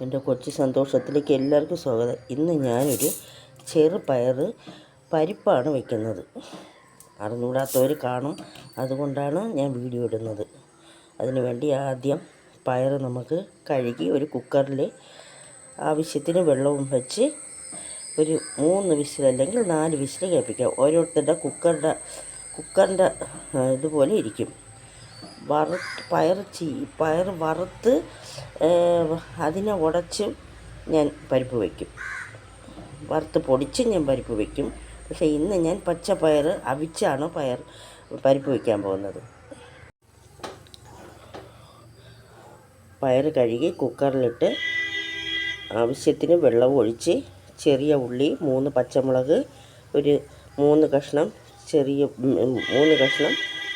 എൻ്റെ കൊച്ചു സന്തോഷത്തിലേക്ക് എല്ലാവർക്കും സ്വാഗതം. ഇന്ന് ഞാനൊരു ചെറുപയർ പരിപ്പാണ് വയ്ക്കുന്നത്. അറിഞ്ഞൂടാത്തവർ കാണും, അതുകൊണ്ടാണ് ഞാൻ വീഡിയോ ഇടുന്നത്. അതിന് വേണ്ടി ആദ്യം പയർ നമുക്ക് കഴുകി ഒരു കുക്കറിൽ ആവശ്യത്തിന് വെള്ളവും വെച്ച് ഒരു 3 വിസിൽ അല്ലെങ്കിൽ 4 വിസിൽ കേൾപ്പിക്കാം. ഓരോരുത്തരുടെ കുക്കറിൻ്റെ ഇതുപോലെ ഇരിക്കും. പയർ വറുത്ത് അതിനെ ഉടച്ച് ഞാൻ പരിപ്പ് വയ്ക്കും. വറുത്ത് പൊടിച്ച് ഞാൻ പരിപ്പ് വയ്ക്കും. പക്ഷേ ഇന്ന് ഞാൻ പച്ചപ്പയർ അവിച്ചാണ് പരിപ്പ് വയ്ക്കാൻ പോകുന്നത്. പയർ കഴുകി കുക്കറിലിട്ട് ആവശ്യത്തിന് വെള്ളം ഒഴിച്ച് ചെറിയ ഉള്ളി, 3 പച്ചമുളക്, ഒരു 3 കഷ്ണം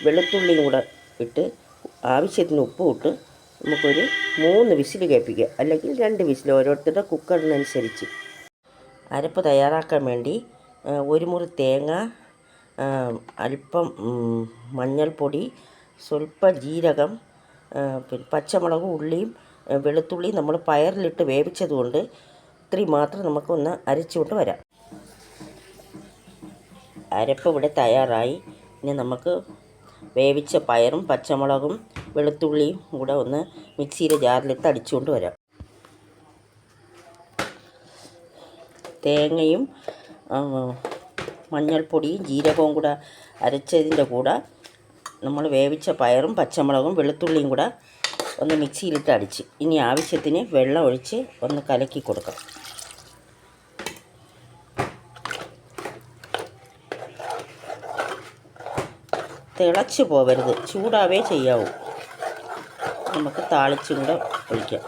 വെളുത്തുള്ളിയും കൂടെ ഇട്ട് ആവശ്യത്തിന് ഉപ്പും ഇട്ട് നമുക്കൊരു 3 വിസിൽ കേൾപ്പിക്കുക, അല്ലെങ്കിൽ 2 വിസിൽ, ഓരോരുത്തരുടെ കുക്കറിനനുസരിച്ച്. അരപ്പ് തയ്യാറാക്കാൻ വേണ്ടി 1 മുറി തേങ്ങ, അല്പം മഞ്ഞൾപ്പൊടി, സ്വല്പം ജീരകം, പിന്നെ പച്ചമുളകും ഉള്ളിയും വെളുത്തുള്ളിയും നമ്മൾ പയറിലിട്ട് വേവിച്ചതുകൊണ്ട് ഇത്രയും മാത്രം നമുക്കൊന്ന് അരച്ചുകൊണ്ട് വരാം. അരപ്പ് ഇവിടെ തയ്യാറായി. ഇനി നമുക്ക് വേവിച്ച പയറും പച്ചമുളകും വെളുത്തുള്ളിയും കൂടെ ഒന്ന് മിക്സിയുടെ ജാറിലിട്ട് അടിച്ചുകൊണ്ട് വരാം. തേങ്ങയും മഞ്ഞൾപ്പൊടിയും ജീരകവും കൂടെ അരച്ചതിൻ്റെ കൂടെ നമ്മൾ വേവിച്ച പയറും പച്ചമുളകും വെളുത്തുള്ളിയും കൂടെ ഒന്ന് മിക്സിയിലിട്ട് അടിച്ച് ഇനി ആവശ്യത്തിന് വെള്ളം ഒഴിച്ച് ഒന്ന് കലക്കി കൊടുക്കാം. തിളച്ച് പോവരുത്, ചൂടാവേ ചെയ്യാവൂ. നമുക്ക് താളിച്ചും കൂടെ ഒഴിക്കാം.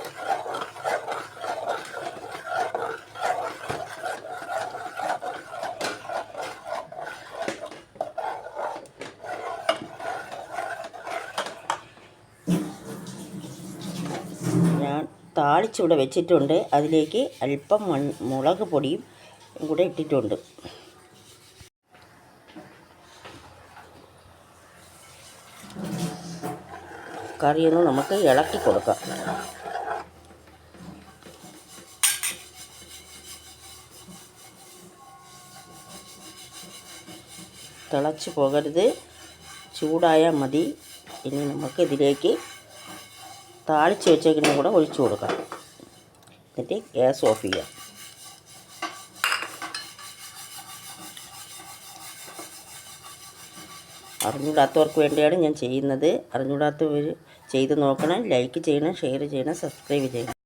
ഞാൻ താളിച്ചിവിടെ വെച്ചിട്ടുണ്ട്. അതിലേക്ക് അല്പം മുളക് പൊടിയും കൂടെ ഇട്ടിട്ടുണ്ട്. കറിയൊന്ന് നമുക്ക് ഇളക്കി കൊടുക്കാം. തിളച്ച് പോകരുത്, ചൂടായാൽ മതി. ഇനി നമുക്ക് ഇതിലേക്ക് താളിച്ച് വെച്ചേക്കുന്ന കൂടെ ഒഴിച്ചു കൊടുക്കാം. എന്നിട്ട് ഗ്യാസ് ഓഫ് ചെയ്യാം. അറിഞ്ഞൂടാത്തവർക്ക് വേണ്ടിയാണ് ഞാൻ ചെയ്യുന്നത്. അറിഞ്ഞൂടാത്തവർ ചെയ്ത് നോക്കണം. ലൈക്ക് ചെയ്യണം, ഷെയർ ചെയ്യണം, സബ്സ്ക്രൈബ് ചെയ്യണം.